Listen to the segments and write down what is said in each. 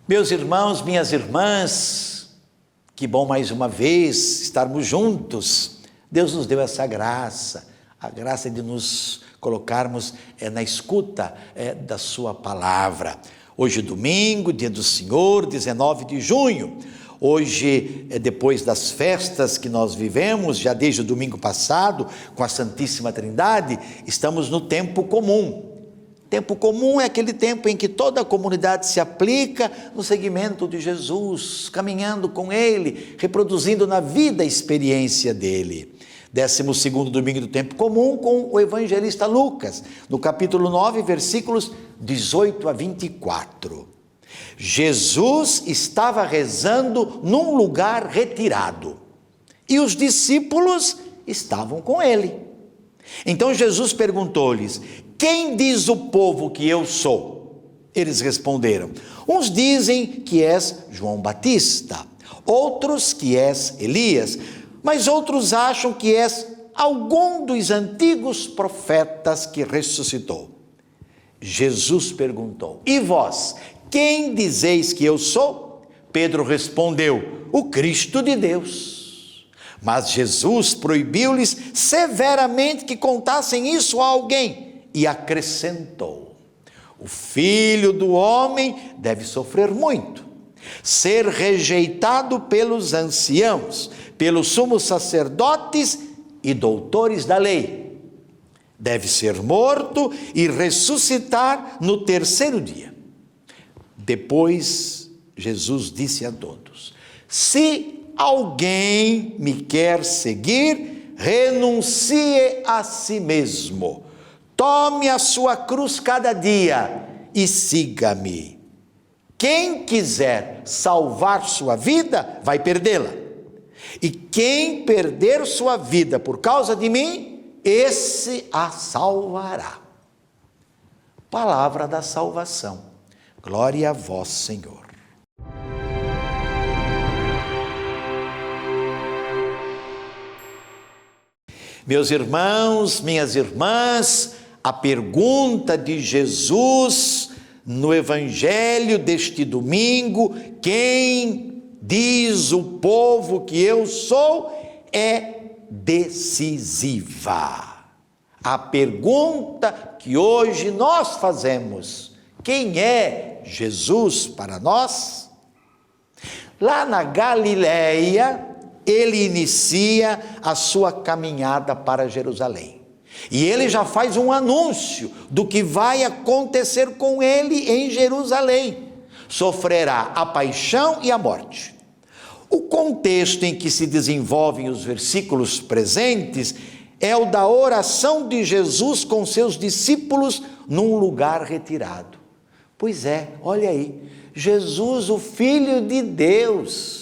Meus irmãos, minhas irmãs, que bom mais uma vez estarmos juntos. Deus nos deu essa graça, a graça de nos colocarmos na escuta da sua palavra. Hoje domingo, dia do Senhor, 19 de junho. Hoje, depois das festas que nós vivemos, já desde o domingo passado, com a Santíssima Trindade, estamos no tempo comum. Tempo comum é aquele tempo em que toda a comunidade se aplica no seguimento de Jesus, caminhando com Ele, reproduzindo na vida a experiência dele. 12º domingo do tempo comum com o evangelista Lucas, no capítulo 9, versículos 18 a 24. Jesus estava rezando num lugar retirado e os discípulos estavam com ele. Então Jesus perguntou-lhes: quem diz o povo que eu sou? Eles responderam: uns dizem que és João Batista, outros que és Elias, mas outros acham que és algum dos antigos profetas que ressuscitou. Jesus perguntou: e vós, quem dizeis que eu sou? Pedro respondeu: o Cristo de Deus. Mas Jesus proibiu-lhes severamente que contassem isso a alguém e acrescentou: o Filho do Homem deve sofrer muito, ser rejeitado pelos anciãos, pelos sumos sacerdotes e doutores da lei. Deve ser morto e ressuscitar no terceiro dia. Depois, Jesus disse a todos: se alguém me quer seguir, renuncie a si mesmo, tome a sua cruz cada dia e siga-me. Quem quiser salvar sua vida, vai perdê-la. E quem perder sua vida por causa de mim, esse a salvará. Palavra da salvação. Glória a vós, Senhor. Meus irmãos, minhas irmãs, a pergunta de Jesus no Evangelho deste domingo, quem diz o povo que eu sou, é decisiva. A pergunta que hoje nós fazemos: quem é Jesus para nós? Lá na Galileia, ele inicia a sua caminhada para Jerusalém. E ele já faz um anúncio do que vai acontecer com ele em Jerusalém. Sofrerá a paixão e a morte. O contexto em que se desenvolvem os versículos presentes é o da oração de Jesus com seus discípulos num lugar retirado. Pois é, olha aí, Jesus, o Filho de Deus.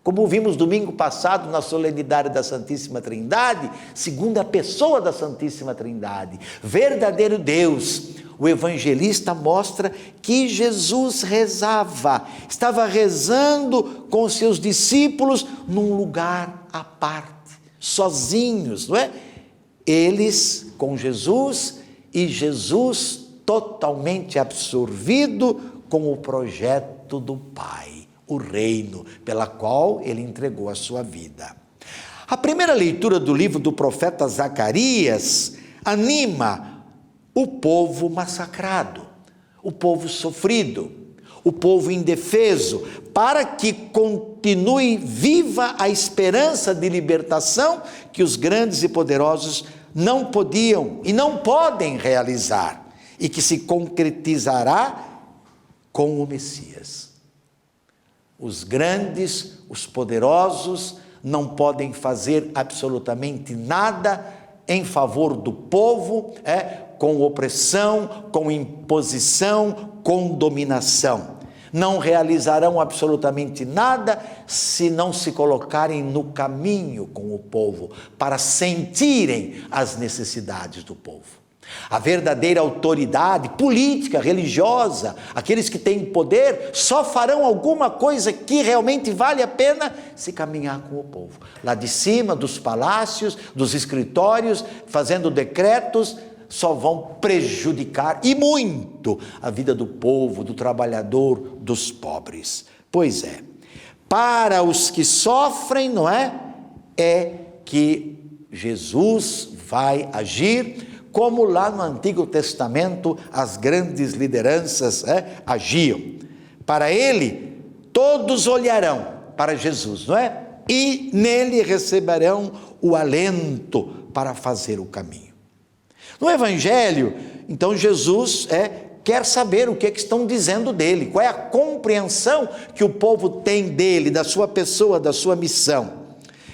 Como vimos domingo passado na solenidade da Santíssima Trindade, segunda pessoa da Santíssima Trindade, verdadeiro Deus, o evangelista mostra que Jesus rezava, estava rezando com seus discípulos num lugar à parte, sozinhos, não é? Eles com Jesus e Jesus totalmente absorvido com o projeto do Pai, o reino pela qual ele entregou a sua vida. A primeira leitura do livro do profeta Zacarias anima o povo massacrado, o povo sofrido, o povo indefeso, para que continue viva a esperança de libertação que os grandes e poderosos não podiam e não podem realizar, e que se concretizará com o Messias. Os grandes, os poderosos não podem fazer absolutamente nada em favor do povo, com opressão, com imposição, com dominação. Não realizarão absolutamente nada se não se colocarem no caminho com o povo, para sentirem as necessidades do povo. A verdadeira autoridade política, religiosa, aqueles que têm poder, só farão alguma coisa que realmente vale a pena se caminhar com o povo. Lá de cima, dos palácios, dos escritórios, fazendo decretos, só vão prejudicar, e muito, a vida do povo, do trabalhador, dos pobres. Pois é, para os que sofrem, não é? É que Jesus vai agir, como lá no Antigo Testamento as grandes lideranças agiam. Para ele, todos olharão para Jesus, não é? E nele receberão o alento para fazer o caminho. No Evangelho, então, Jesus quer saber o que estão dizendo dele, qual é a compreensão que o povo tem dele, da sua pessoa, da sua missão.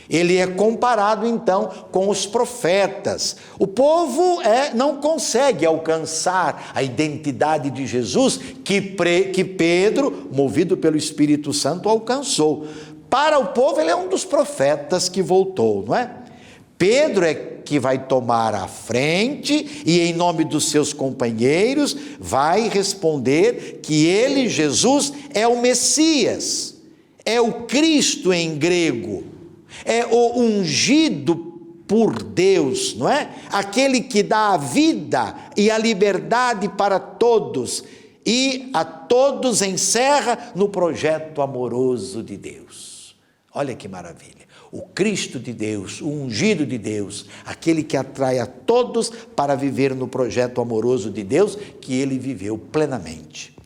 Ele é comparado, então, com os profetas. O povo não consegue alcançar a identidade de Jesus que Pedro, movido pelo Espírito Santo, alcançou. Para o povo, ele é um dos profetas que voltou, não é? Pedro é que vai tomar a frente e, em nome dos seus companheiros, vai responder que ele, Jesus, é o Messias, é o Cristo em grego, é o ungido por Deus, não é? Aquele que dá a vida e a liberdade para todos e a todos encerra no projeto amoroso de Deus. Olha que maravilha. O Cristo de Deus, o ungido de Deus, aquele que atrai a todos para viver no projeto amoroso de Deus que ele viveu plenamente.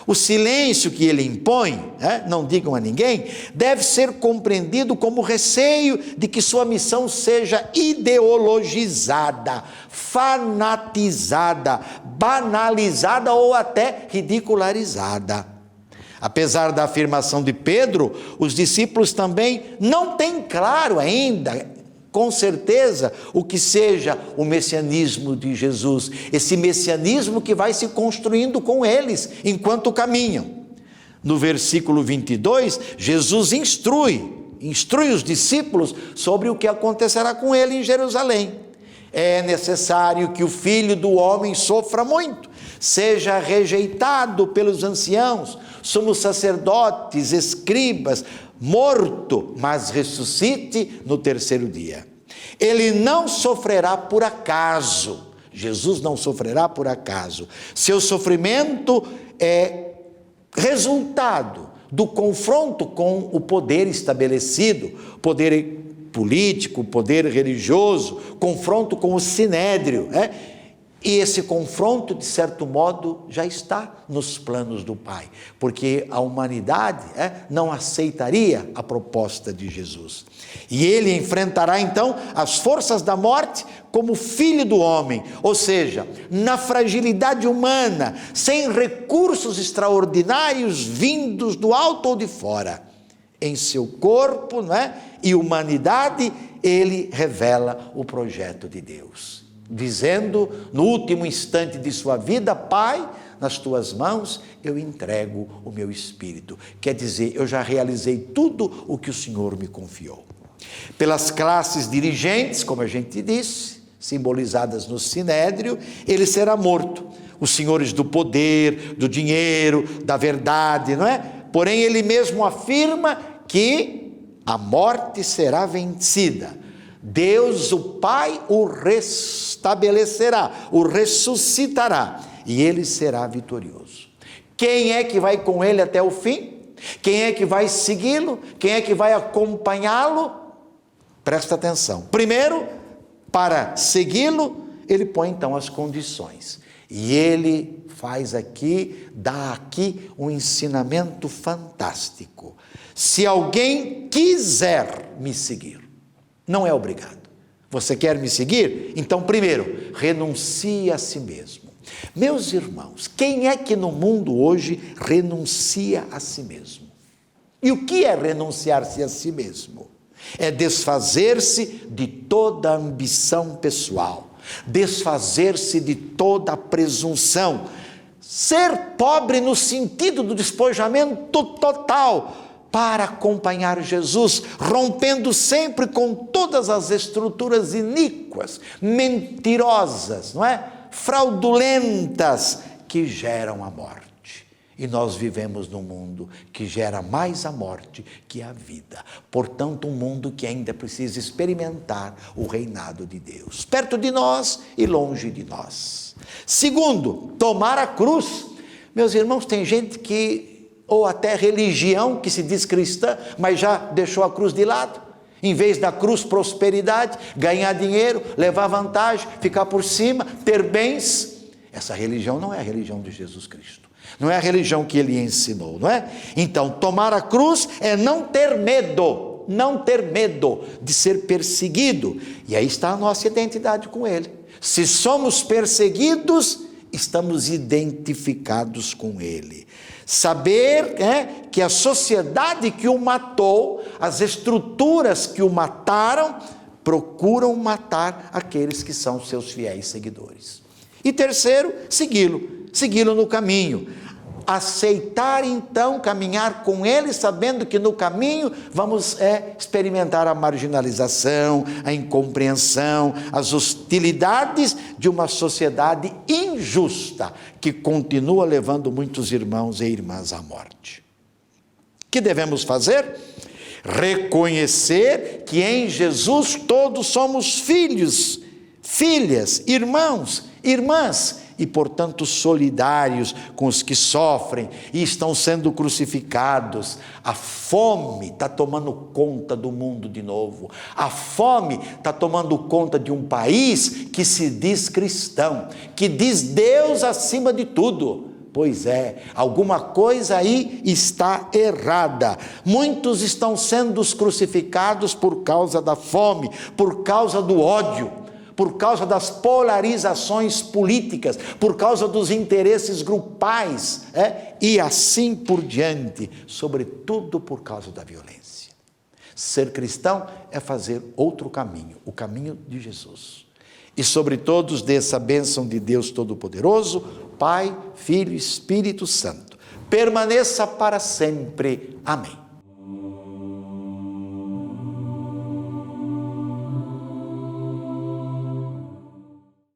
O silêncio que ele impõe, não digam a ninguém, deve ser compreendido como receio de que sua missão seja ideologizada, fanatizada, banalizada ou até ridicularizada. Apesar da afirmação de Pedro, os discípulos também não têm claro ainda, com certeza, o que seja o messianismo de Jesus, esse messianismo que vai se construindo com eles enquanto caminham. No versículo 22, Jesus instrui os discípulos sobre o que acontecerá com ele em Jerusalém. É necessário que o Filho do Homem sofra muito, seja rejeitado pelos anciãos, sumos sacerdotes, escribas, morto, mas ressuscite no terceiro dia. Ele não sofrerá por acaso. Jesus não sofrerá por acaso. Seu sofrimento é resultado do confronto com o poder estabelecido, poder político, poder religioso, confronto com o sinédrio, E esse confronto, de certo modo, já está nos planos do Pai, porque a humanidade não aceitaria a proposta de Jesus. E ele enfrentará, então, as forças da morte como filho do homem, ou seja, na fragilidade humana, sem recursos extraordinários vindos do alto ou de fora. Em seu corpo, e humanidade, ele revela o projeto de Deus, dizendo no último instante de sua vida: Pai, nas tuas mãos eu entrego o meu espírito. Quer dizer, eu já realizei tudo o que o Senhor me confiou. Pelas classes dirigentes, como a gente disse, simbolizadas no sinédrio, ele será morto. Os senhores do poder, do dinheiro, da verdade, Porém, ele mesmo afirma que a morte será vencida. Deus, o Pai, o restabelecerá, o ressuscitará, e ele será vitorioso. Quem é que vai com ele até o fim? Quem é que vai segui-lo? Quem é que vai acompanhá-lo? Presta atenção. Primeiro, para segui-lo, ele põe então as condições. E ele dá aqui um ensinamento fantástico. Se alguém quiser me seguir, não é obrigado. Você quer me seguir? Então, primeiro, renuncie a si mesmo. Meus irmãos, quem é que no mundo hoje renuncia a si mesmo? E o que é renunciar-se a si mesmo? É desfazer-se de toda ambição pessoal, desfazer-se de toda presunção, ser pobre no sentido do despojamento total, para acompanhar Jesus, rompendo sempre com todas as estruturas iníquas, mentirosas, fraudulentas, que geram a morte. E nós vivemos num mundo que gera mais a morte que a vida. Portanto, um mundo que ainda precisa experimentar o reinado de Deus, perto de nós e longe de nós. Segundo, tomar a cruz. Meus irmãos, tem gente que, ou até religião, que se diz cristã, mas já deixou a cruz de lado. Em vez da cruz, prosperidade, ganhar dinheiro, levar vantagem, ficar por cima, ter bens. Essa religião não é a religião de Jesus Cristo. Não é a religião que ele ensinou, não é? Então, tomar a cruz é não ter medo de ser perseguido. E aí está a nossa identidade com ele. Se somos perseguidos, estamos identificados com ele. Saber que a sociedade que o matou, as estruturas que o mataram, procuram matar aqueles que são seus fiéis seguidores. E terceiro, segui-lo no caminho. Aceitar então caminhar com ele, sabendo que no caminho vamos experimentar a marginalização, a incompreensão, as hostilidades de uma sociedade injusta que continua levando muitos irmãos e irmãs à morte. O que devemos fazer? Reconhecer que em Jesus todos somos filhos, filhas, irmãos, irmãs, e portanto solidários com os que sofrem e estão sendo crucificados. A fome está tomando conta do mundo de novo. A fome está tomando conta de um país que se diz cristão, que diz Deus acima de tudo. Pois é, alguma coisa aí está errada. Muitos estão sendo crucificados por causa da fome, por causa do ódio, por causa das polarizações políticas, por causa dos interesses grupais, e assim por diante, sobretudo por causa da violência. Ser cristão é fazer outro caminho, o caminho de Jesus. E sobre todos dessa bênção de Deus Todo-Poderoso, Pai, Filho e Espírito Santo, permaneça para sempre. Amém.